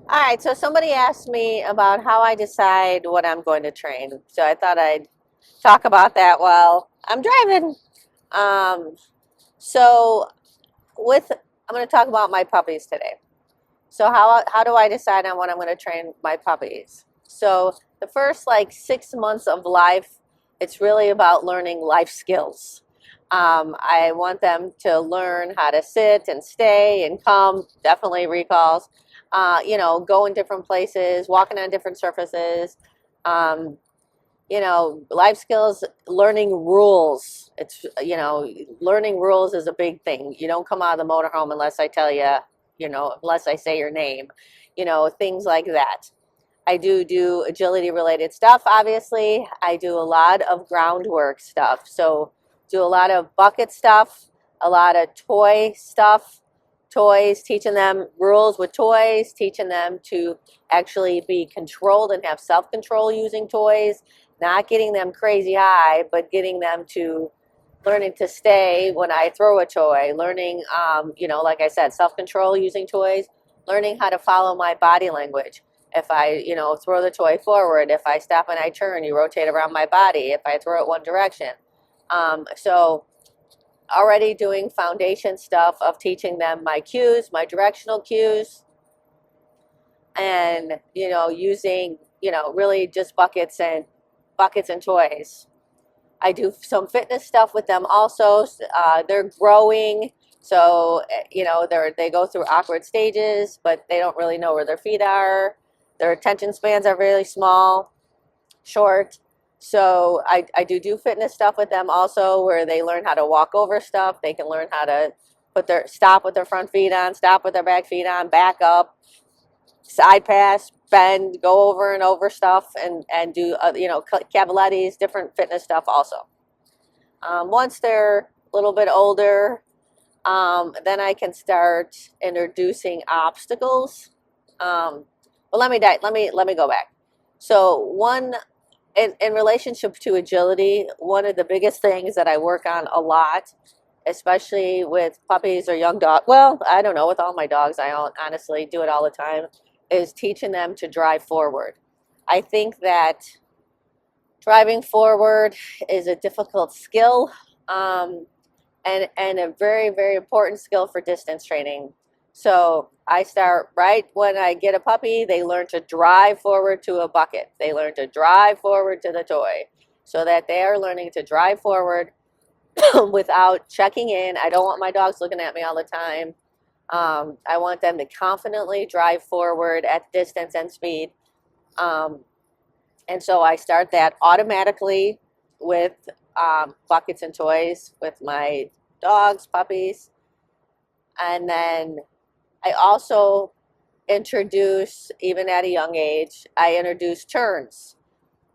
All right, so somebody asked me about how I decide what I'm going to train. So I thought I'd talk about that while I'm driving. Um, so I'm going to talk about my puppies today. So how do I decide on when I'm going to train my puppies? So the first like 6 months of life, it's really about learning life skills. I want them to learn how to sit and stay and come, definitely recalls, go in different places, walking on different surfaces, um, life skills, learning rules. Learning rules is a big thing. You don't come out of the motorhome unless I tell you, unless I say your name, things like that. I do agility related stuff, obviously. I do a lot of groundwork stuff. So, do a lot of bucket stuff, a lot of toy stuff, toys, teaching them rules with toys, teaching them to actually be controlled and have self control using toys, not getting them crazy high, but getting them to learning to stay when I throw a toy, learning, like I said, self control using toys, learning how to follow my body language. If I, throw the toy forward, if I stop and I turn, you rotate around my body. If I throw it one direction. So already doing foundation stuff of teaching them my cues, my directional cues, and using really just buckets and toys. I do some fitness stuff with them also. They're growing, so they go through awkward stages, but they don't really know where their feet are. Their attention spans are really small, short. So I do fitness stuff with them also, where they learn how to walk over stuff. They can learn how to stop with their front feet on, stop with their back feet on, back up, side pass, bend, go over and over stuff, and do cavalettes, different fitness stuff also. Once they're a little bit older, then I can start introducing obstacles. Well, let me go back. So one in relationship to agility, one of the biggest things that I work on a lot, especially with puppies or young dogs. Well, I don't know, with all my dogs, I honestly do it all the time, is teaching them to drive forward. I think that driving forward is a difficult skill, and a very, very important skill for distance training. So I start right when I get a puppy, they learn to drive forward to a bucket. They learn to drive forward to the toy, so that they are learning to drive forward without checking in. I don't want my dogs looking at me all the time. I want them to confidently drive forward at distance and speed. Um, and so I start that automatically with buckets and toys with my dogs, puppies. And then I also introduce, even at a young age, I introduce turns.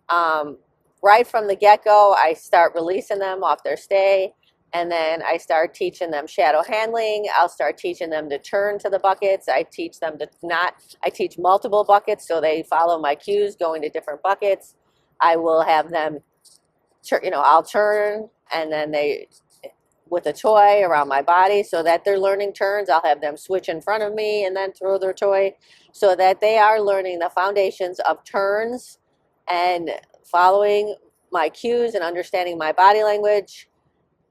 Um, right from the get go, I start releasing them off their stay. And then I start teaching them shadow handling. I'll start teaching them to turn to the buckets. I teach multiple buckets so they follow my cues going to different buckets. I will have them, I'll turn and then with a toy around my body so that they're learning turns. I'll have them switch in front of me and then throw their toy so that they are learning the foundations of turns and following my cues and understanding my body language,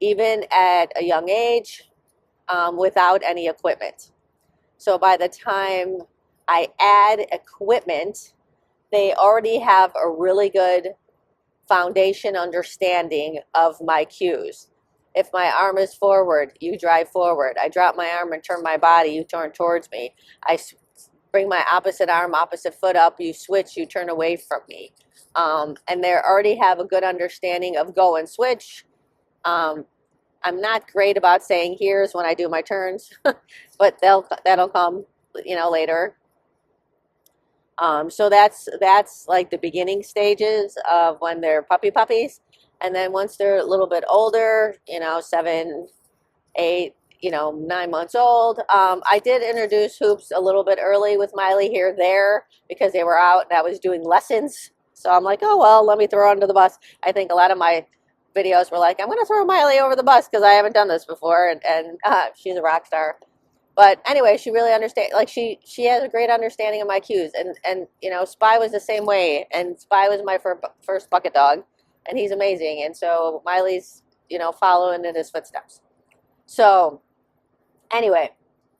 even at a young age, without any equipment. So by the time I add equipment, they already have a really good foundation understanding of my cues. If my arm is forward, you drive forward. I drop my arm and turn my body, you turn towards me. I bring my opposite arm, opposite foot up, you switch, you turn away from me. And they already have a good understanding of go and switch. I'm not great about saying here's when I do my turns, but that'll come, later. So that's like the beginning stages of when they're puppies, and then once they're a little bit older, 7, 8, 9 months old. I did introduce hoops a little bit early with Miley here there because they were out and I was doing lessons. So I'm like, oh well, let me throw her under the bus. I think a lot of my videos were like, I'm going to throw Miley over the bus because I haven't done this before, and she's a rock star. But anyway, she really understands. Like she has a great understanding of my cues, and you know, Spy was the same way. And Spy was my first bucket dog, and he's amazing. And so Miley's, you know, following in his footsteps. So anyway,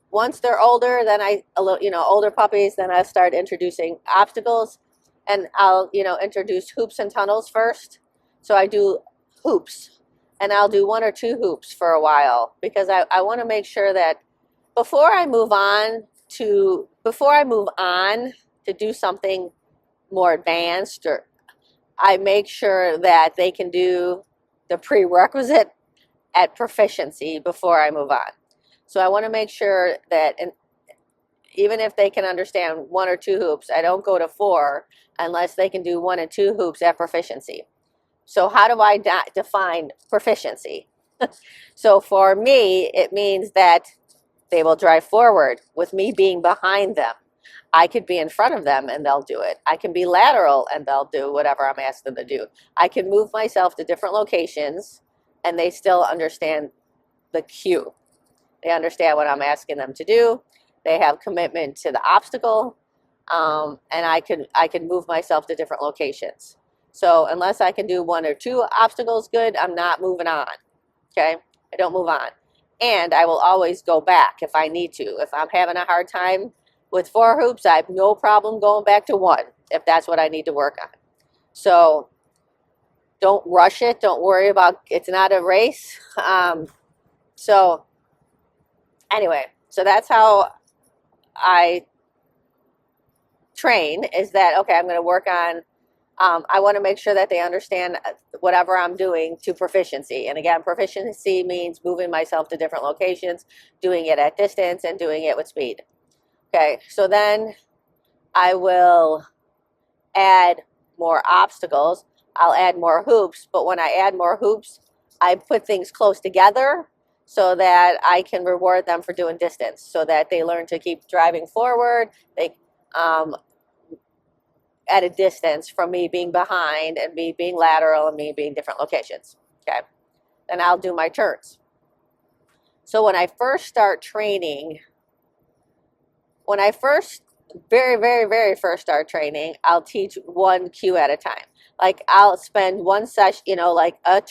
once they're older, then you know, older puppies, then I start introducing obstacles, and I'll, you know, introduce hoops and tunnels first. So I do hoops, and I'll do 1 or 2 hoops for a while because I want to make sure that before I move on to do something more advanced, or I make sure that they can do the prerequisite at proficiency before I move on. So I want to make sure that, and even if they can understand 1 or 2 hoops, I don't go to 4 unless they can do 1 and 2 hoops at proficiency. So how do I define proficiency? So for me, it means that they will drive forward with me being behind them. I could be in front of them and they'll do it. I can be lateral and they'll do whatever I'm asking them to do. I can move myself to different locations and they still understand the cue. They understand what I'm asking them to do. They have commitment to the obstacle, and I can move myself to different locations. So unless I can do 1 or 2 obstacles good, I'm not moving on. Okay, I don't move on. And I will always go back if I need to. If I'm having a hard time with 4 hoops, I have no problem going back to 1 if that's what I need to work on. So don't rush it. Don't worry about, it's not a race. So anyway, so that's how I train, is that, okay, I'm going to work on, I want to make sure that they understand whatever I'm doing to proficiency. And again, proficiency means moving myself to different locations, doing it at distance, and doing it with speed. Okay, so then I will add more obstacles. I'll add more hoops, but when I add more hoops, I put things close together so that I can reward them for doing distance, so that they learn to keep driving forward. They at a distance from me being behind and me being lateral and me being different locations. Okay, then I'll do my turns. So when I first start training, when I first, very first start training, I'll teach 1 cue at a time. Like I'll spend 1 session, you know, like a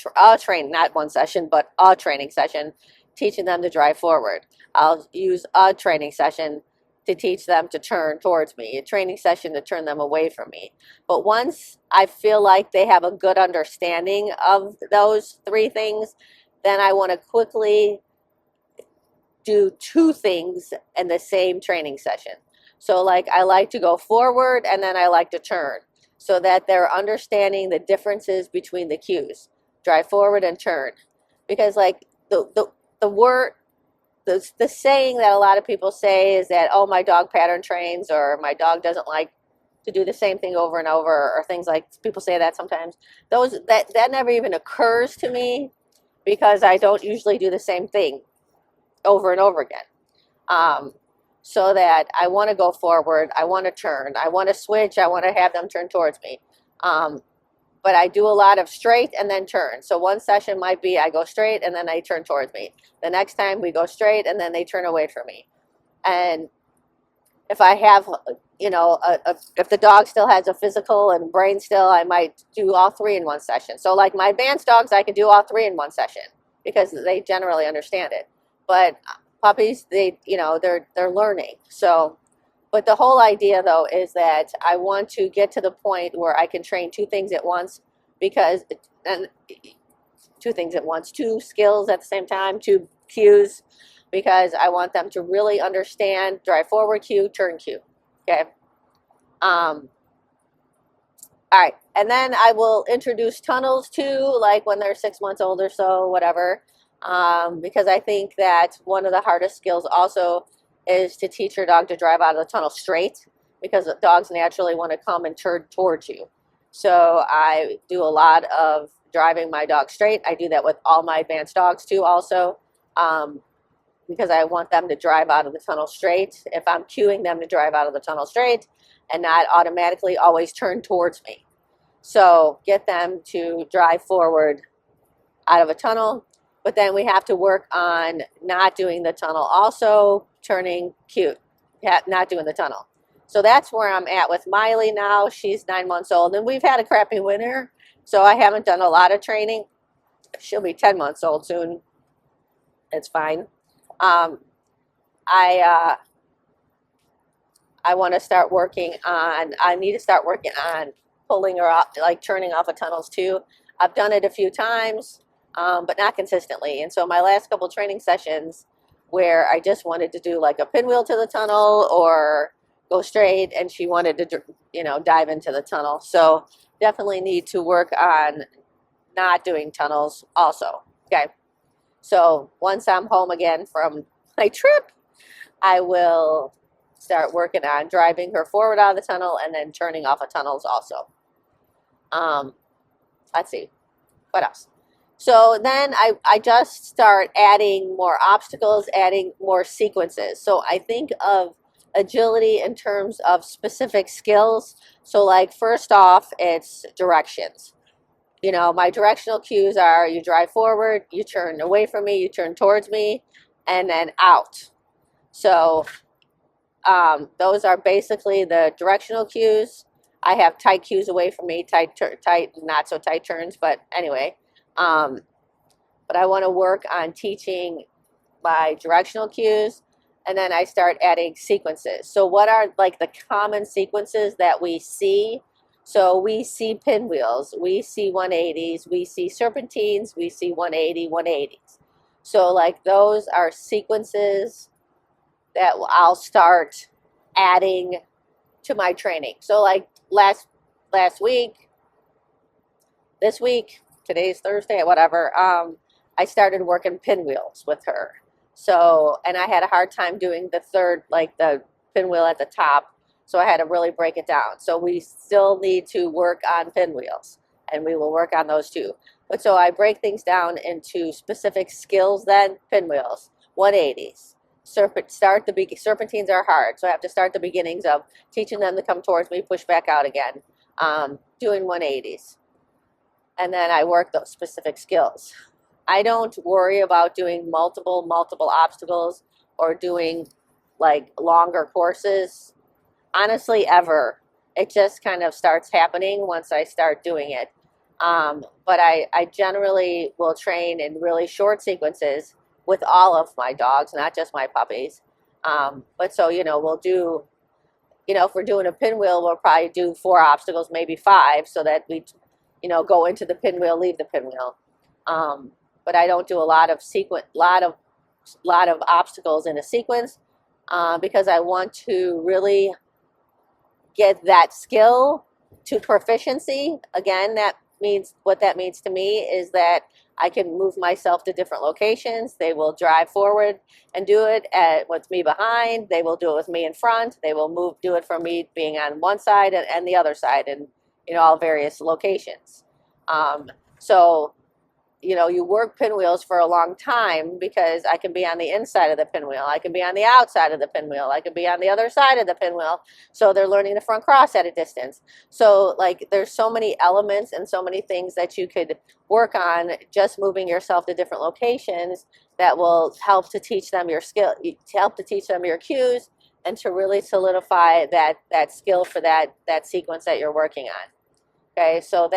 train, not 1 session, but a training session, teaching them to drive forward. I'll use a training session to teach them to turn towards me, a training session to turn them away from me. But once I feel like they have a good understanding of those 3 things, then I want to quickly do 2 things in the same training session. So like I like to go forward and then I like to turn, so that they're understanding the differences between the cues, drive forward and turn. Because like the word, the saying that a lot of people say is that, oh, my dog pattern trains, or my dog doesn't like to do the same thing over and over, or things like, people say that sometimes. That never even occurs to me, because I don't usually do the same thing over and over again. So that I want to go forward, I want to turn, I want to switch, I want to have them turn towards me. But I do a lot of straight and then turn. So 1 session might be I go straight and then they turn towards me. The next time we go straight and then they turn away from me. And if I have, you know, if the dog still has a physical and brain still, I might do all 3 in 1 session. So like my advanced dogs, I can do all 3 in 1 session because they generally understand it. But puppies, they, you know, they're learning. So, but the whole idea though is that I want to get to the point where I can train 2 things at once, because, and 2 things at once, 2 skills at the same time, 2 cues, because I want them to really understand drive forward cue, turn cue. Okay. All right. And then I will introduce tunnels too, like when they're 6 months old or so, whatever. Because I think that one of the hardest skills also is to teach your dog to drive out of the tunnel straight, because dogs naturally want to come and turn towards you. So I do a lot of driving my dog straight. I do that with all my advanced dogs too also, because I want them to drive out of the tunnel straight. If I'm cueing them to drive out of the tunnel straight and not automatically always turn towards me. So get them to drive forward out of a tunnel. But then we have to work on not doing the tunnel also turning cute, not doing the tunnel. So that's where I'm at with Miley now. She's 9 months old, and we've had a crappy winter, so I haven't done a lot of training. She'll be 10 months old soon. It's fine. Um, I want to start working on, I need to start working on pulling her up, like turning off of tunnels too. I've done it a few times, but not consistently. And so my last couple training sessions where I just wanted to do like a pinwheel to the tunnel or go straight, and she wanted to, you know, dive into the tunnel. So definitely need to work on not doing tunnels also. Okay. So once I'm home again from my trip, I will start working on driving her forward out of the tunnel and then turning off of tunnels also. Let's see, what else? So then I just start adding more obstacles, adding more sequences. So I think of agility in terms of specific skills. So like first off, it's directions. You know, my directional cues are you drive forward, you turn away from me, you turn towards me, and then out. So those are basically the directional cues. I have tight cues away from me, tight, not so tight turns, but anyway. But I want to work on teaching my directional cues, and then I start adding sequences. So what are like the common sequences that we see? So we see pinwheels, we see 180s, we see serpentines, we see 180, 180s. So like those are sequences that I'll start adding to my training. So like last week, this week, today's Thursday, whatever, I started working pinwheels with her. So, and I had a hard time doing the third, like the pinwheel at the top. So I had to really break it down. So we still need to work on pinwheels, and we will work on those too. But so I break things down into specific skills then, pinwheels, 180s. Serpentines are hard, so I have to start the beginnings of teaching them to come towards me, push back out again, doing 180s. And then I work those specific skills. I don't worry about doing multiple obstacles or doing like longer courses, honestly, ever. It just kind of starts happening once I start doing it. But I generally will train in really short sequences with all of my dogs, not just my puppies. But so, you know, we'll do, you know, if we're doing a pinwheel, we'll probably do 4 obstacles, maybe 5, so that we, you know, go into the pinwheel, leave the pinwheel. But I don't do a lot of obstacles in a sequence because I want to really get that skill to proficiency. Again, that means, what that means to me is that I can move myself to different locations. They will drive forward and do it with me behind. They will do it with me in front. They will do it from me being on one side and the other side, and, you know, all various locations. So, you know, you work pinwheels for a long time because I can be on the inside of the pinwheel. I can be on the outside of the pinwheel. I can be on the other side of the pinwheel. So they're learning the front cross at a distance. So like there's so many elements and so many things that you could work on just moving yourself to different locations that will help to teach them your skill, to help to teach them your cues, and to really solidify that skill for that sequence that you're working on. Okay, so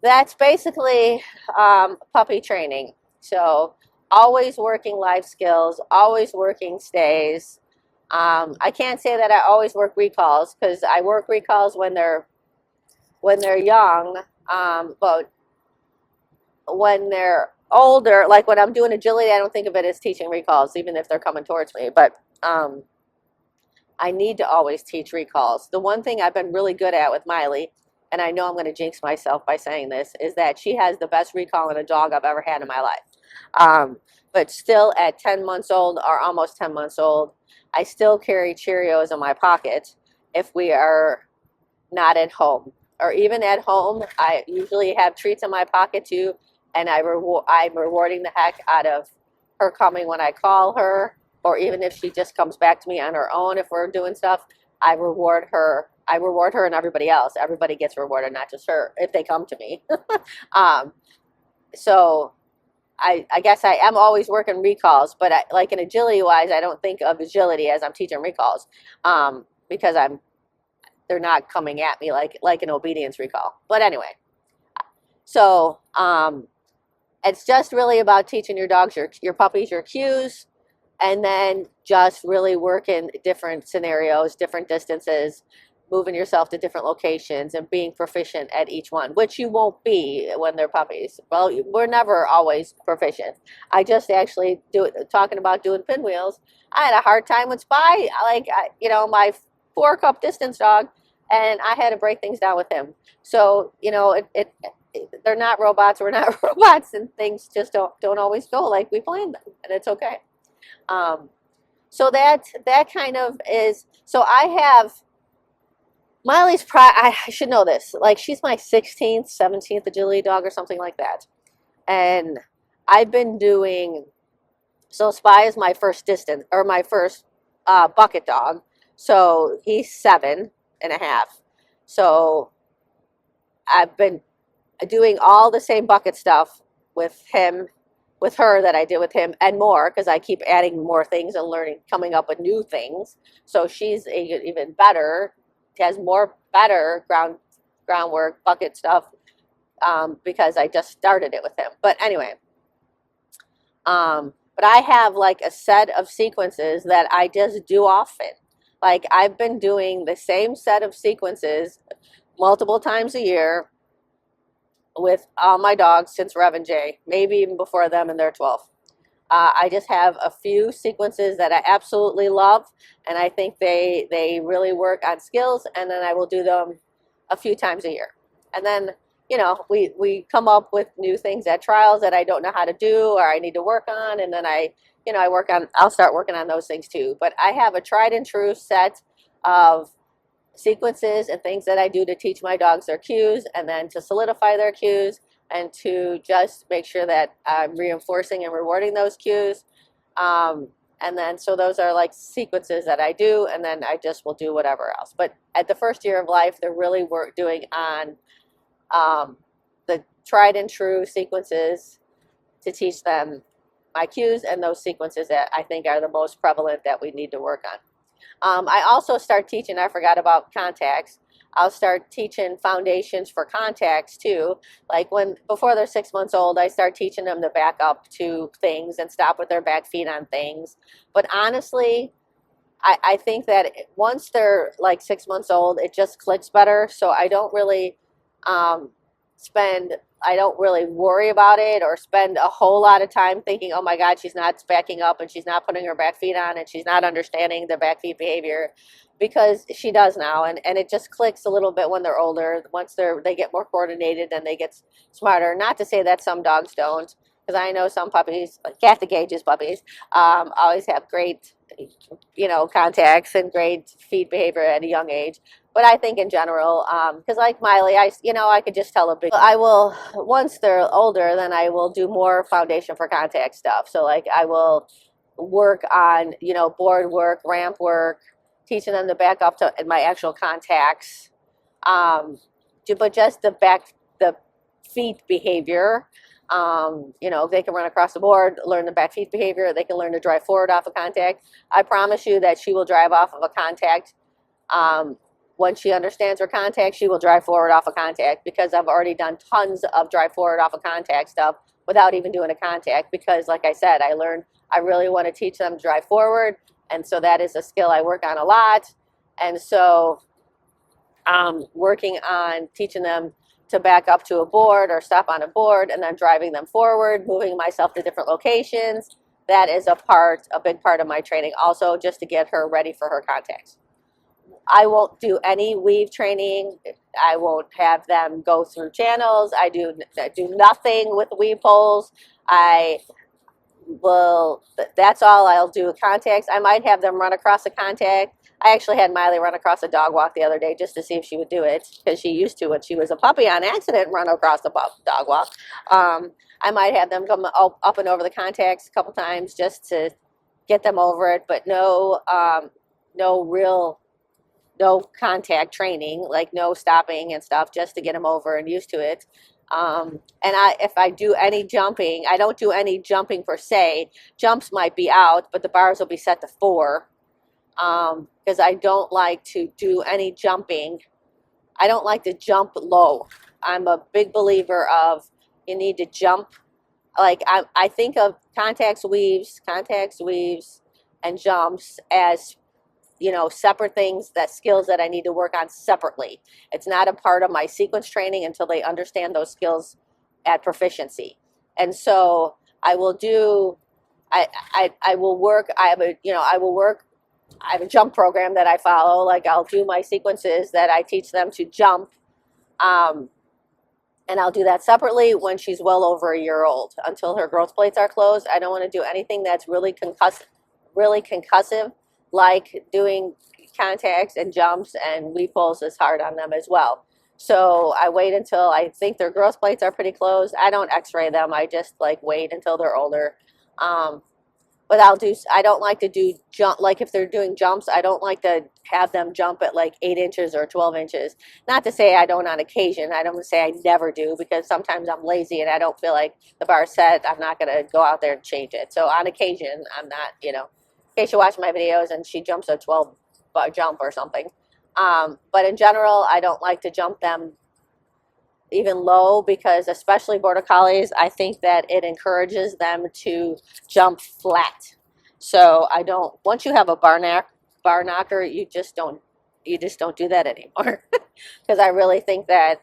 that's basically puppy training. So always working life skills, always working stays. I can't say that I always work recalls because I work recalls when they're young, but when they're older, like when I'm doing agility, I don't think of it as teaching recalls, even if they're coming towards me. But I need to always teach recalls. The one thing I've been really good at with Miley, and I know I'm going to jinx myself by saying this, is that she has the best recall in a dog I've ever had in my life. But still at 10 months old or almost 10 months old, I still carry Cheerios in my pocket if we are not at home. Or even at home, I usually have treats in my pocket too, and I'm rewarding the heck out of her coming when I call her, or even if she just comes back to me on her own if we're doing stuff, I reward her and everybody else. Everybody gets rewarded, not just her, if they come to me. So I guess I am always working recalls, but like in agility wise, I don't think of agility as I'm teaching recalls, because they're not coming at me like an obedience recall. But anyway, so it's just really about teaching your dogs, your puppies, your cues, and then just really work in different scenarios, different distances, moving yourself to different locations and being proficient at each one, which you won't be when they're puppies. Well, we're never always proficient. I just actually talking about doing pinwheels. I had a hard time with Spy, my 4 cup distance dog, and I had to break things down with him. So, they're not robots. We're not robots, and things just don't always go like we planned them, and it's okay. So that kind of is. So I have Miley's I should know this. Like, she's my 16th, 17th agility dog or something like that, and I've been doing. So Spy is my first distance or my first bucket dog. So he's 7.5. So I've been doing all the same bucket stuff with her that I did with him and more, because I keep adding more things and learning, coming up with new things. So she's even better, has more better groundwork, bucket stuff, because I just started it with him. But anyway, but I have like a set of sequences that I just do often. Like, I've been doing the same set of sequences multiple times a year with all my dogs since Rev and Jay, maybe even before them, and they're 12. I just have a few sequences that I absolutely love, and I think they really work on skills, and then I will do them a few times a year. And then, we come up with new things at trials that I don't know how to do or I need to work on, and then I'll start working on those things too. But I have a tried and true set of sequences and things that I do to teach my dogs their cues, and then to solidify their cues, and to just make sure that I'm reinforcing and rewarding those cues. And then, so those are like sequences that I do, and then I just will do whatever else. But at the first year of life, they're really doing on the tried and true sequences to teach them my cues, and those sequences that I think are the most prevalent that we need to work on. I also start teaching, I forgot about contacts. I'll start teaching foundations for contacts too. Like, before they're 6 months old, I start teaching them to back up to things and stop with their back feet on things. But honestly, I think that once they're like 6 months old, it just clicks better. So I don't really I don't really worry about it or spend a whole lot of time thinking, oh my God, she's not backing up and she's not putting her back feet on and she's not understanding the back feet behavior, because she does now. And it just clicks a little bit when they're older. Once they get more coordinated and they get smarter. Not to say that some dogs don't, because I know some puppies, like Kathy Gage's puppies, always have great, contacts and great feet behavior at a young age. But I think in general, because like Miley, I could just tell I will, once they're older, then I will do more foundation for contact stuff. So like, I will work on, board work, ramp work, teaching them to back up to my actual contacts. But just the feet behavior. They can run across the board, learn the back feet behavior. They can learn to drive forward off a contact. I promise you that she will drive off of a contact. Once she understands her contact, she will drive forward off a contact, because I've already done tons of drive forward off a contact stuff without even doing a contact, because like I said, I really want to teach them to drive forward. And so that is a skill I work on a lot. And so working on teaching them to back up to a board or stop on a board and then driving them forward, moving myself to different locations, that is a big part of my training also, just to get her ready for her contacts. I won't do any weave training. I won't have them go through channels. I do nothing with weave poles. That's all I'll do. Contacts, I might have them run across a contact. I actually had Miley run across a dog walk the other day just to see if she would do it, because she used to, when she was a puppy, on accident run across the dog walk. I might have them come up and over the contacts a couple times just to get them over it, but no contact training, like no stopping and stuff, just to get them over and used to it. And if I do any jumping, I don't do any jumping per se. Jumps might be out, but the bars will be set to 4, because I don't like to do any jumping. I don't like to jump low. I'm a big believer of you need to jump. Like I think of contacts, weaves, and jumps as, separate things, that skills that I need to work on separately. It's not a part of my sequence training until they understand those skills at proficiency. And so I will do, I will work, I have a, I will work, I have a jump program that I follow. Like I'll do my sequences that I teach them to jump. And I'll do that separately when she's well over a year old, until her growth plates are closed. I don't want to do anything that's really concussive, like doing contacts and jumps, and weave pulls is hard on them as well. So I wait until I think their growth plates are pretty closed. I don't x-ray them. I just like wait until they're older. But I don't like to do jump, like if they're doing jumps, I don't like to have them jump at like 8 inches or 12 inches. Not to say I don't on occasion. I don't say I never do, because sometimes I'm lazy and I don't feel like the bar's set. I'm not going to go out there and change it. So on occasion, I'm not, in case you watch my videos and she jumps a 12 jump or something. But in general, I don't like to jump them even low, because especially border collies, I think that it encourages them to jump flat. So I don't, once you have a bar knocker, you just don't do that anymore. Because I really think that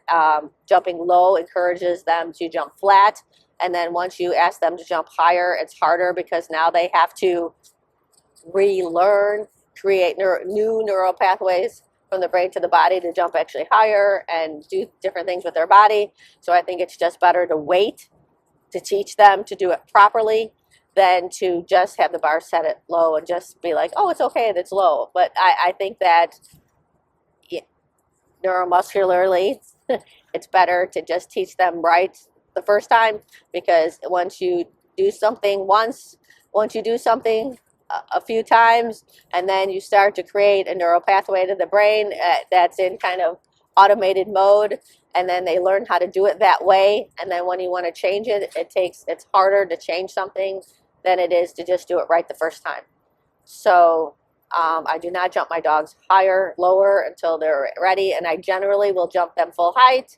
jumping low encourages them to jump flat. And then once you ask them to jump higher, it's harder, because now they have to relearn, create new neural pathways from the brain to the body to jump actually higher and do different things with their body. So I think it's just better to wait to teach them to do it properly than to just have the bar set it low and just be like, oh, it's okay that it's low. But I think that neuromuscularly, it's better to just teach them right the first time, because once you do something a few times, and then you start to create a neural pathway to the brain that's in kind of automated mode, and then they learn how to do it that way. And then when you want to change it, it's harder to change something than it is to just do it right the first time. So I do not jump my dogs lower until they're ready, and I generally will jump them full height,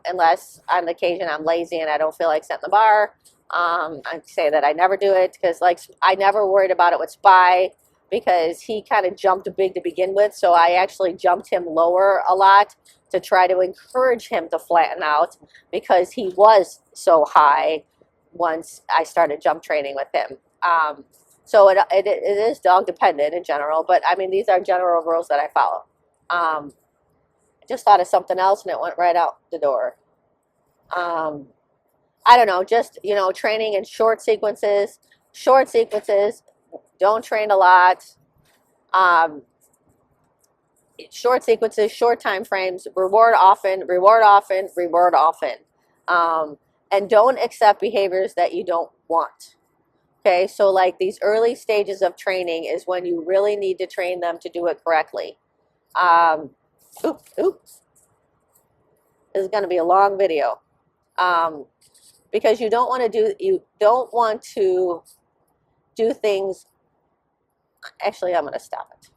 unless on occasion I'm lazy and I don't feel like setting the bar. I say that I never do it, because like I never worried about it with Spy, because he kind of jumped big to begin with. So I actually jumped him lower a lot to try to encourage him to flatten out, because he was so high once I started jump training with him. So it is dog dependent in general, but I mean, these are general rules that I follow. I just thought of something else and it went right out the door. I don't know, just, training in short sequences, don't train a lot. Short sequences, short time frames, reward often. And don't accept behaviors that you don't want. Okay, so like these early stages of training is when you really need to train them to do it correctly. Oops. This is going to be a long video. Because you don't want to do things. Actually, I'm going to stop it.